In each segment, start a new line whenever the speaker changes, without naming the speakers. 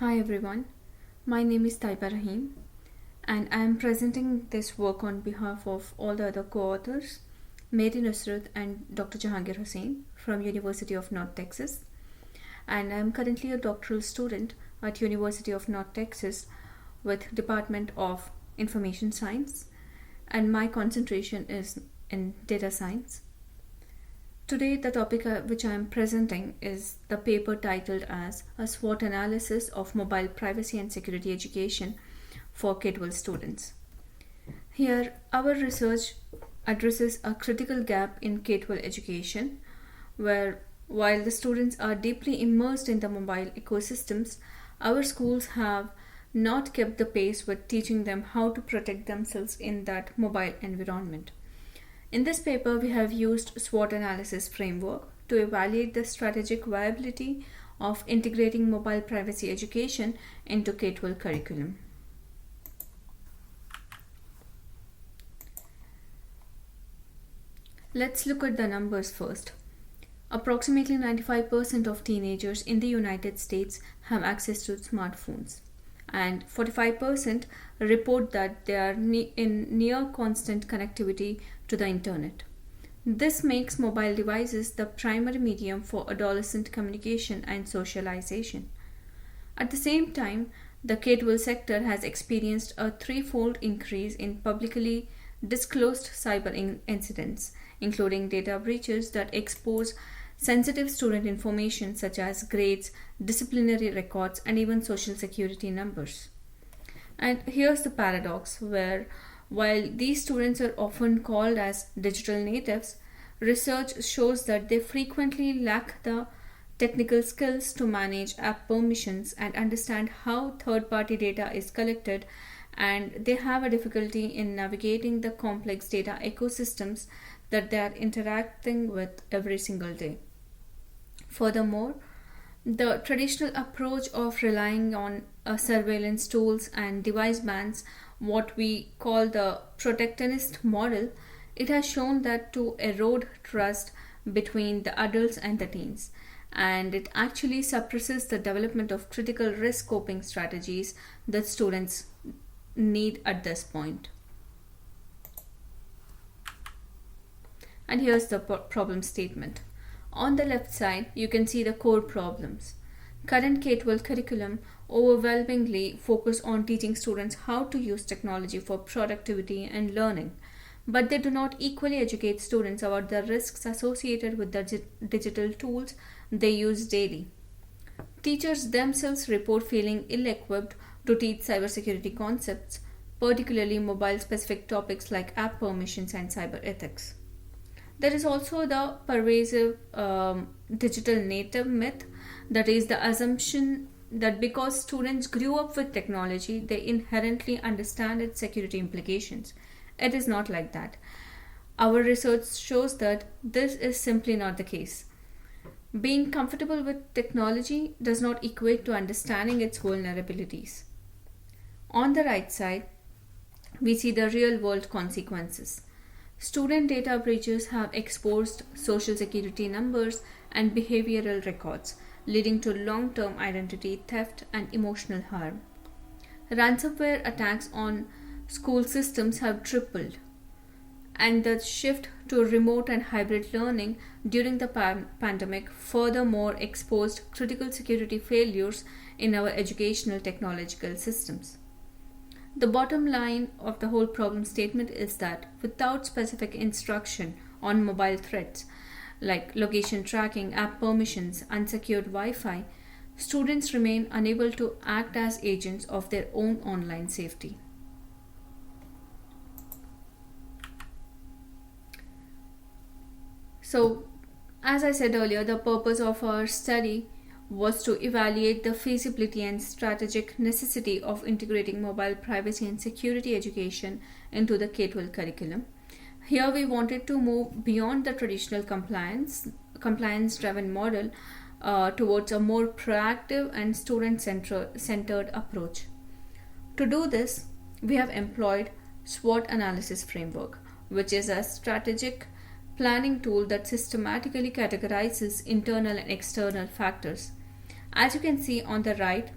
Hi everyone, my name is Taiba Rahim and I am presenting this work on behalf of all the other co-authors, Mary Nusrat and Dr. Jahangir Hussain from University of North Texas. And I am currently a doctoral student at University of North Texas with Department of Information Science, and my concentration is in data science. Today, the topic which I am presenting is the paper titled as A SWOT Analysis of Mobile Privacy and Security Education for K-12 Students. Here, our research addresses a critical gap in K-12 education, where while the students are deeply immersed in the mobile ecosystems, our schools have not kept the pace with teaching them how to protect themselves in that mobile environment. In this paper, we have used SWOT analysis framework to evaluate the strategic viability of integrating mobile privacy education into K-12 curriculum. Let's look at the numbers first. Approximately 95% of teenagers in the United States have access to smartphones, and 45% report that they are in near constant connectivity to the internet. This makes mobile devices the primary medium for adolescent communication and socialization. At the same time, the K-12 sector has experienced a threefold increase in publicly disclosed cyber incidents, including data breaches that expose sensitive student information such as grades, disciplinary records, and even social security numbers. And here's the paradox where while these students are often called as digital natives, research shows that they frequently lack the technical skills to manage app permissions and understand how third party data is collected, and they have a difficulty in navigating the complex data ecosystems that they are interacting with every single day. Furthermore, the traditional approach of relying on surveillance tools and device bans, what we call the protectionist model, it has shown that to erode trust between the adults and the teens, and it actually suppresses the development of critical risk coping strategies that students need at this point. And here's the problem statement. On the left side, you can see the core problems. Current K-12 curriculum overwhelmingly focus on teaching students how to use technology for productivity and learning, but they do not equally educate students about the risks associated with the digital tools they use daily. Teachers themselves report feeling ill-equipped to teach cybersecurity concepts, particularly mobile-specific topics like app permissions and cyber ethics. There is also the pervasive digital native myth, that is, the assumption that because students grew up with technology, they inherently understand its security implications. It is not like that. Our research shows that this is simply not the case. Being comfortable with technology does not equate to understanding its vulnerabilities. On the right side, we see the real world consequences. Student data breaches have exposed social security numbers and behavioral records, leading to long term identity theft and emotional harm. Ransomware attacks on school systems have tripled, and the shift to remote and hybrid learning during the pandemic furthermore exposed critical security failures in our educational technological systems. The bottom line of the whole problem statement is that without specific instruction on mobile threats like location tracking, app permissions, unsecured Wi Fi, students remain unable to act as agents of their own online safety. So, as I said earlier, the purpose of our study was to evaluate the feasibility and strategic necessity of integrating mobile privacy and security education into the K-12 curriculum. Here we wanted to move beyond the traditional compliance driven model towards a more proactive and student centered approach. To do this, we have employed SWOT analysis framework, which is a strategic planning tool that systematically categorizes internal and external factors. As you can see on the right,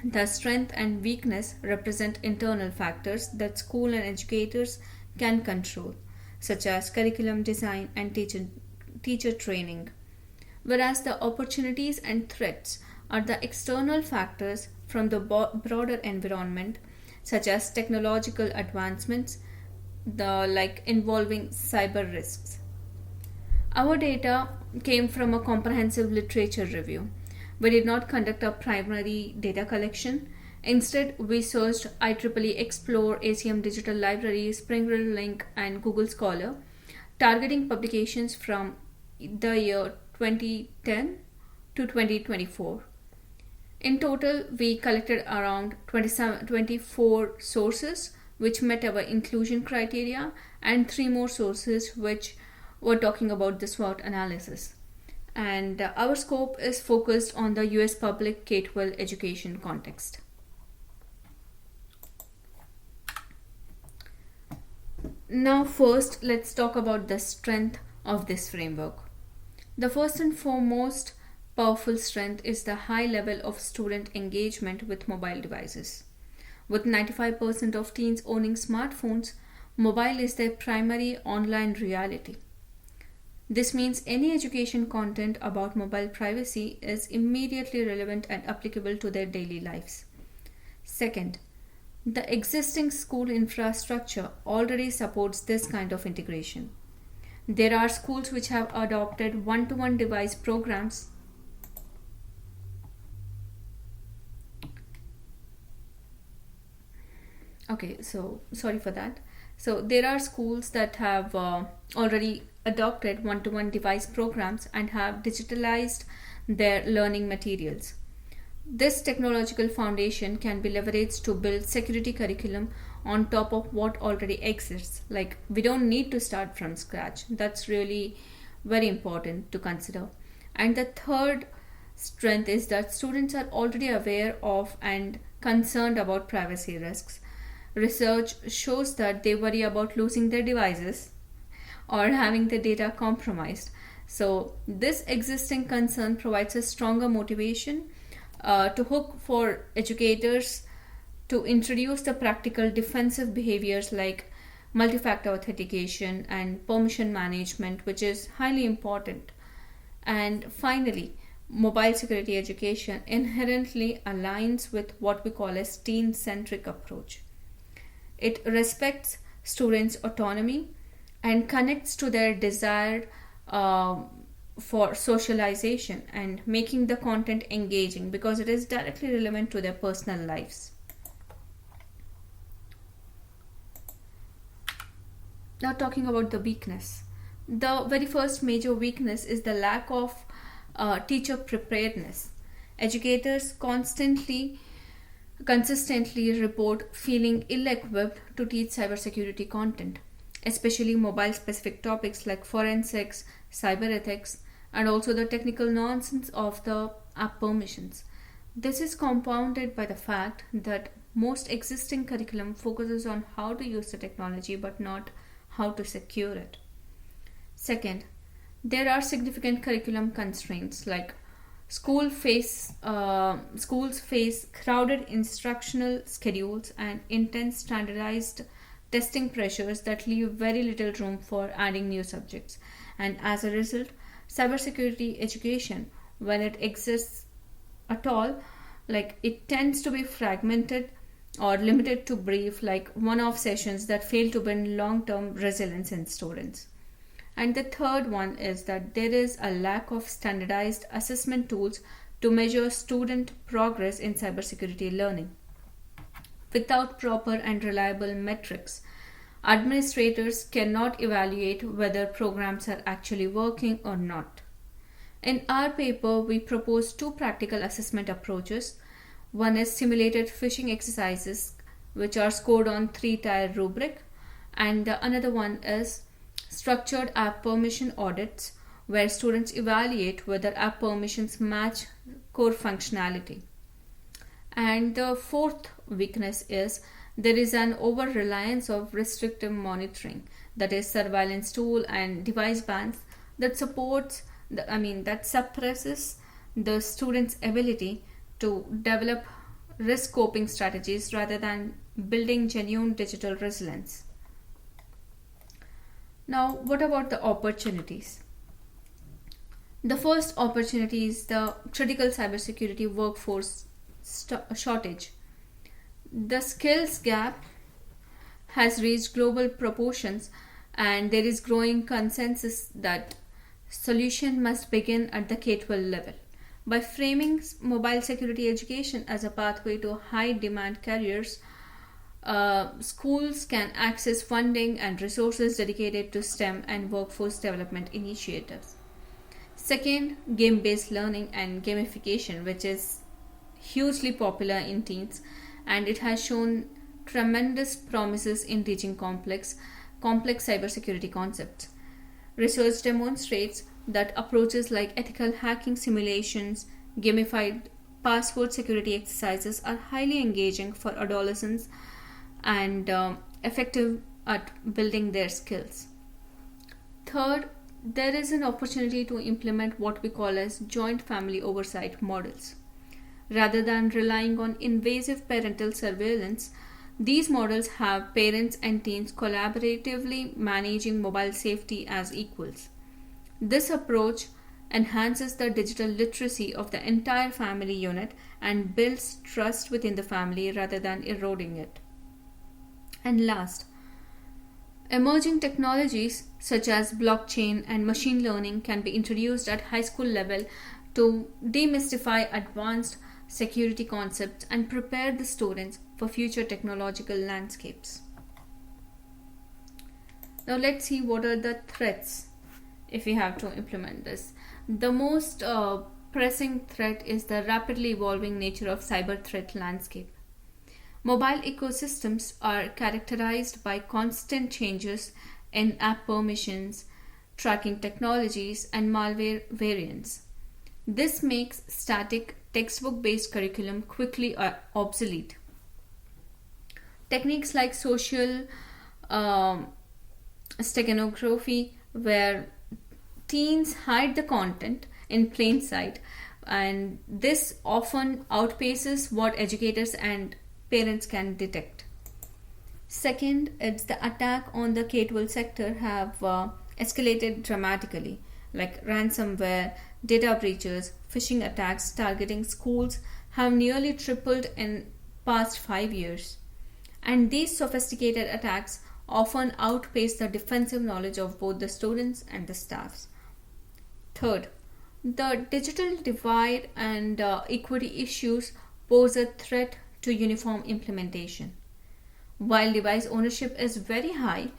The strength and weakness represent internal factors that school and educators can control, such as curriculum design and teacher training, whereas the opportunities and threats are the external factors from the broader environment, such as technological advancements, the like involving cyber risks. Our data came from a comprehensive literature review. We did not conduct a primary data collection. Instead, we searched IEEE Explore, ACM Digital Library, Spring Link, and Google Scholar, targeting publications from the year 2010 to 2024. In total, we collected around 24 sources which met our inclusion criteria, and 3 more sources which were talking about the SWOT analysis. And our scope is focused on the US public K-12 education context. Now, first, let's talk about the strength of this framework. The first and foremost powerful strength is the high level of student engagement with mobile devices. With 95% of teens owning smartphones, mobile is their primary online reality. This means any education content about mobile privacy is immediately relevant and applicable to their daily lives. Second, the existing school infrastructure already supports this kind of integration. There are schools which have adopted one-to-one device programs. Okay, so sorry for that. So there are schools that have already adopted one-to-one device programs and have digitalized their learning materials. This technological foundation can be leveraged to build security curriculum on top of what already exists. Like, we don't need to start from scratch. That's really very important to consider. And the third strength is that students are already aware of and concerned about privacy risks. Research shows that they worry about losing their devices or having their data compromised. So, this existing concern provides a stronger motivation to hook for educators to introduce the practical defensive behaviors like multi-factor authentication and permission management, which is highly important. And finally, mobile security education inherently aligns with what we call as teen-centric approach. It respects students' autonomy and connects to their desire for socialization and making the content engaging because it is directly relevant to their personal lives. Now, talking about the weakness. The very first major weakness is the lack of teacher preparedness. Educators consistently report feeling ill-equipped to teach cybersecurity content, especially mobile-specific topics like forensics, cyber ethics, and also the technical nonsense of the app permissions. This is compounded by the fact that most existing curriculum focuses on how to use the technology but not how to secure it. Second, there are significant curriculum constraints like schools face crowded instructional schedules and intense standardized testing pressures that leave very little room for adding new subjects. And as a result, cybersecurity education, when it exists at all, like it tends to be fragmented or limited to brief, like one-off sessions that fail to build long-term resilience in students. And the third one is that there is a lack of standardized assessment tools to measure student progress in cybersecurity learning. Without proper and reliable metrics, administrators cannot evaluate whether programs are actually working or not. In our paper, we propose 2 practical assessment approaches. One is simulated phishing exercises, which are scored on 3-tier rubric, and the another one is structured app permission audits, where students evaluate whether app permissions match core functionality. And the fourth weakness is there is an over reliance of restrictive monitoring, that is surveillance tool and device bans that suppresses the student's ability to develop risk coping strategies rather than building genuine digital resilience. Now, what about the opportunities? The first opportunity is the critical cybersecurity workforce shortage. The skills gap has reached global proportions, and there is growing consensus that solution must begin at the K-12 level. By framing mobile security education as a pathway to high demand careers, schools can access funding and resources dedicated to STEM and workforce development initiatives. Second, game based learning and gamification, which is hugely popular in teens, and it has shown tremendous promises in teaching complex cybersecurity concepts. Research demonstrates that approaches like ethical hacking simulations, gamified password security exercises are highly engaging for adolescents and effective at building their skills. Third, there is an opportunity to implement what we call as joint family oversight models. Rather than relying on invasive parental surveillance, these models have parents and teens collaboratively managing mobile safety as equals. This approach enhances the digital literacy of the entire family unit and builds trust within the family rather than eroding it. And last, emerging technologies such as blockchain and machine learning can be introduced at high school level to demystify advanced security concepts and prepare the students for future technological landscapes. Now let's see what are the threats if we have to implement this. The most pressing threat is the rapidly evolving nature of cyber threat landscape. Mobile ecosystems are characterized by constant changes in app permissions, tracking technologies, and malware variants. This makes static textbook-based curriculum quickly obsolete. Techniques like social steganography, where teens hide the content in plain sight, and this often outpaces what educators and parents can detect. Second, it's the attack on the K-12 sector have escalated dramatically, like ransomware, data breaches, phishing attacks targeting schools have nearly tripled in past 5 years. And these sophisticated attacks often outpace the defensive knowledge of both the students and the staffs. Third, the digital divide and equity issues pose a threat to uniform implementation. While device ownership is very high,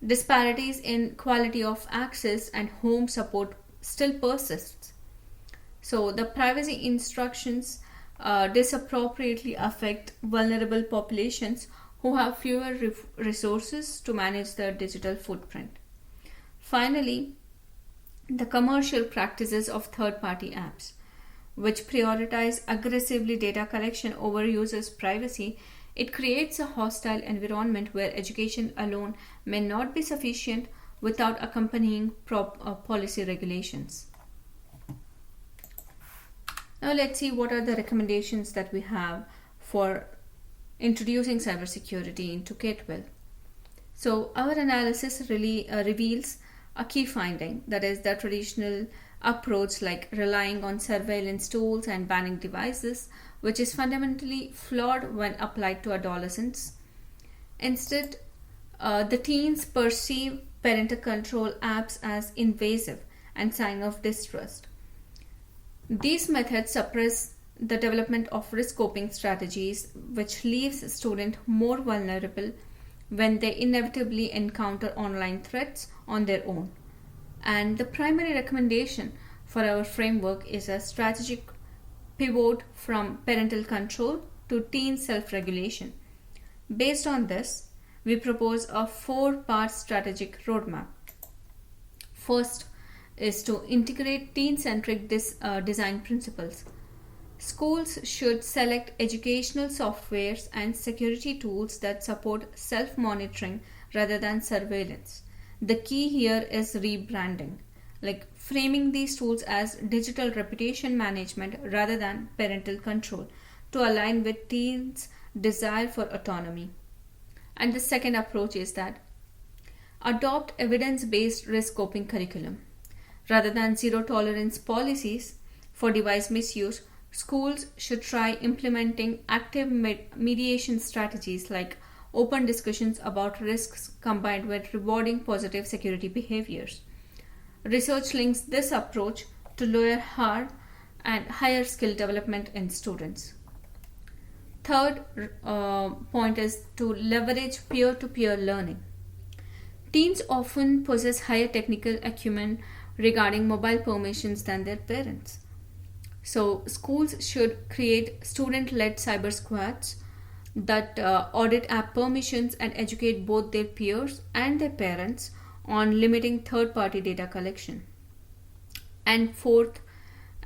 disparities in quality of access and home support still persists. So the privacy instructions disappropriately affect vulnerable populations who have fewer resources to manage their digital footprint. Finally, the commercial practices of third-party apps, which prioritize aggressively data collection over users' privacy, it creates a hostile environment where education alone may not be sufficient without accompanying policy regulations. Now let's see what are the recommendations that we have for introducing cybersecurity into K-12. So our analysis really reveals a key finding, that is the traditional approach like relying on surveillance tools and banning devices, which is fundamentally flawed when applied to adolescents. Instead, the teens perceive parental control apps as invasive and sign of distrust. These methods suppress the development of risk coping strategies, which leaves students more vulnerable when they inevitably encounter online threats on their own. And the primary recommendation for our framework is a strategic pivot from parental control to teen self-regulation. Based on this, we propose a 4-part strategic roadmap. First is to integrate teen-centric design principles. Schools should select educational softwares and security tools that support self-monitoring rather than surveillance. The key here is rebranding, like framing these tools as digital reputation management rather than parental control, to align with teens' desire for autonomy. And the second approach is that adopt evidence-based risk coping curriculum. Rather than zero tolerance policies for device misuse, schools should try implementing active mediation strategies like open discussions about risks combined with rewarding positive security behaviors. Research links this approach to lower harm and higher skill development in students. Third point is to leverage peer to peer learning. Teens often possess higher technical acumen regarding mobile permissions than their parents. So, schools should create student led cyber squads that audit app permissions and educate both their peers and their parents on limiting third party data collection. And fourth,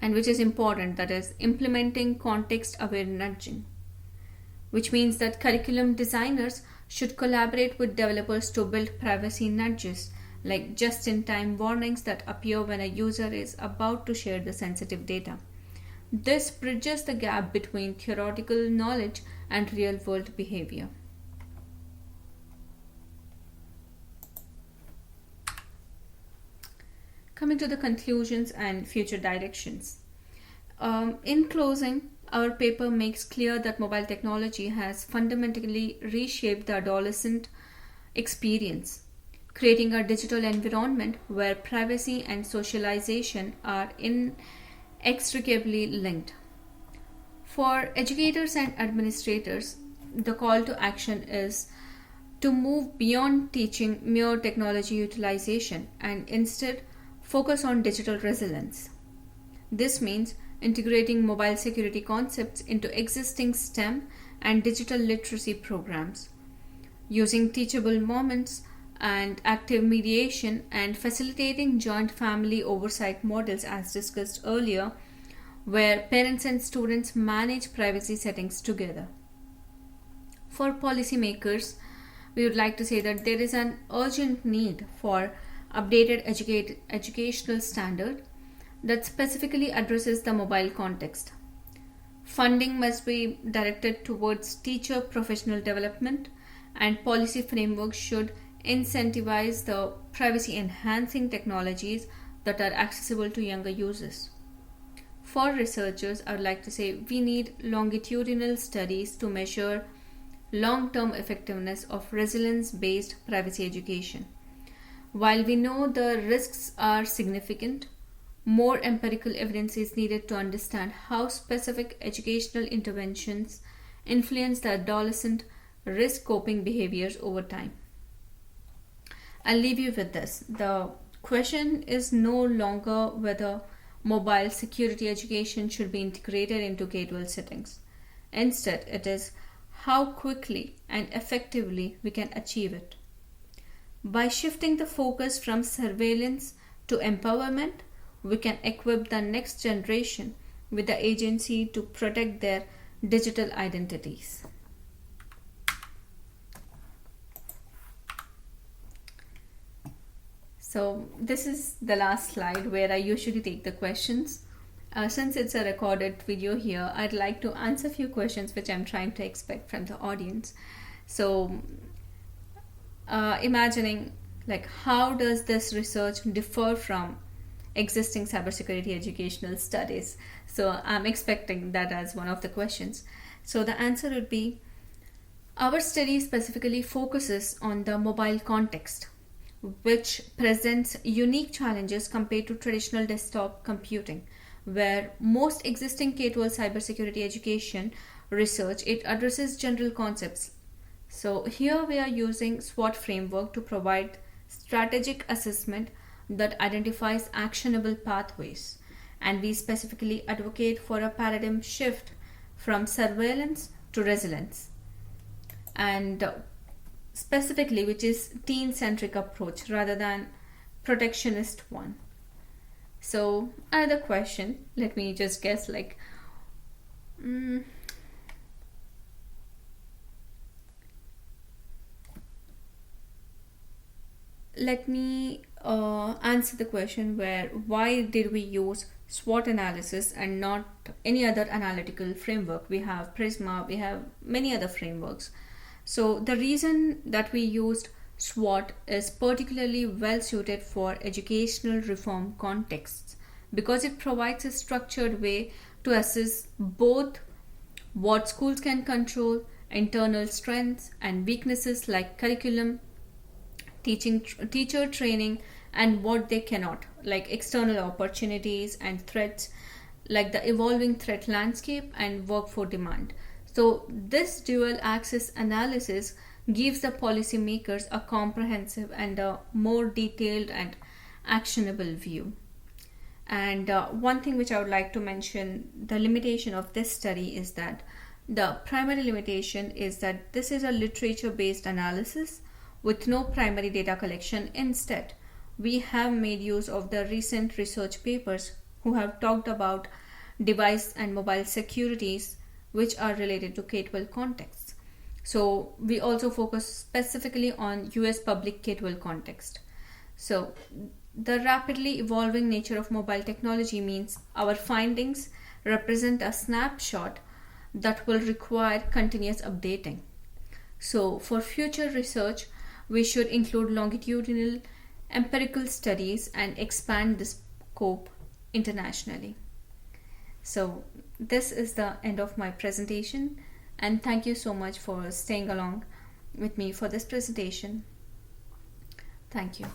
and which is important, that is implementing context aware nudging, which means that curriculum designers should collaborate with developers to build privacy nudges like just in time warnings that appear when a user is about to share the sensitive data. This bridges the gap between theoretical knowledge and real world behavior. Coming to the conclusions and future directions. In closing, our paper makes clear that mobile technology has fundamentally reshaped the adolescent experience, creating a digital environment where privacy and socialization are inextricably linked. For educators and administrators, the call to action is to move beyond teaching mere technology utilization and instead focus on digital resilience. This means integrating mobile security concepts into existing STEM and digital literacy programs, using teachable moments and active mediation, and facilitating joint family oversight models as discussed earlier, where parents and students manage privacy settings together. For policymakers, we would like to say that there is an urgent need for updated educational standard that specifically addresses the mobile context. Funding must be directed towards teacher professional development, and policy frameworks should incentivize the privacy enhancing technologies that are accessible to younger users. For researchers, I would like to say we need longitudinal studies to measure long term effectiveness of resilience based privacy education. While we know the risks are significant, more empirical evidence is needed to understand how specific educational interventions influence the adolescent risk coping behaviors over time. I'll leave you with this. The question is no longer whether mobile security education should be integrated into K-12 settings. Instead, it is how quickly and effectively we can achieve it. By shifting the focus from surveillance to empowerment, we can equip the next generation with the agency to protect their digital identities. So this is the last slide where I usually take the questions. Since it's a recorded video here, I'd like to answer a few questions which I'm trying to expect from the audience. So imagining like how does this research differ from existing cybersecurity educational studies? So I'm expecting that as one of the questions. So the answer would be our study specifically focuses on the mobile context, which presents unique challenges compared to traditional desktop computing, where most existing K-12 cybersecurity education research it addresses general concepts. So here we are using SWOT framework to provide strategic assessment that identifies actionable pathways, and we specifically advocate for a paradigm shift from surveillance to resilience, and specifically which is teen-centric approach rather than protectionist one. So another question, let me just guess like let me answer the question where why did we use SWOT analysis and not any other analytical framework. We have Prisma, we have many other frameworks. So the reason that we used SWOT is particularly well suited for educational reform contexts because it provides a structured way to assess both what schools can control, internal strengths and weaknesses like curriculum, teacher training, and what they cannot, like external opportunities and threats, like the evolving threat landscape and workforce demand. So this dual axis analysis gives the policymakers a comprehensive and a more detailed and actionable view. And one thing which I would like to mention, the limitation of this study is that the primary limitation is that this is a literature based analysis with no primary data collection. Instead, we have made use of the recent research papers who have talked about device and mobile securities which are related to K-12 contexts. So we also focus specifically on US public K-12 context. So the rapidly evolving nature of mobile technology means our findings represent a snapshot that will require continuous updating. So for future research, we should include longitudinal empirical studies and expand the scope internationally. So this is the end of my presentation, and thank you so much for staying along with me for this presentation. Thank you.